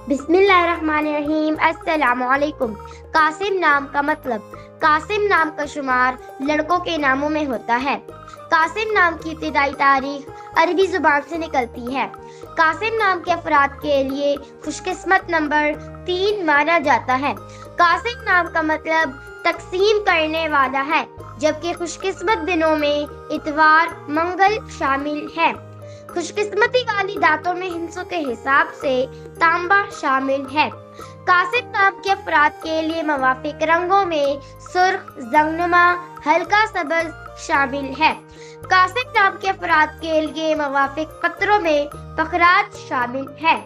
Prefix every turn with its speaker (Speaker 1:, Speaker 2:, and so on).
Speaker 1: बिस्मिल्लाहिर्रहमानिर्रहीम। अस्सलामुअलैकुम। कासिम नाम का मतलब। कासिम नाम का शुमार लड़कों के नामों में होता है। कासिम नाम की इब्तिदाई तारीख अरबी जुबान से निकलती है। कासिम नाम के अफराद के लिए खुशकिस्मत नंबर 3 माना जाता है। कासिम नाम का मतलब तकसीम करने वाला है, जबकि खुशकिस्मत दिनों में इतवार, मंगल शामिल है। खुशकिस्मती वाली दांतों में हिस्सों के हिसाब से तांबा शामिल है। कासिम नाम के अफराद के लिए मवाफिक रंगों में सुर्ख, जंगनुमा, हल्का सब्ज शामिल है। कासिम नाम के अफराद के लिए मवाफिक पत्रों में पखराज शामिल है।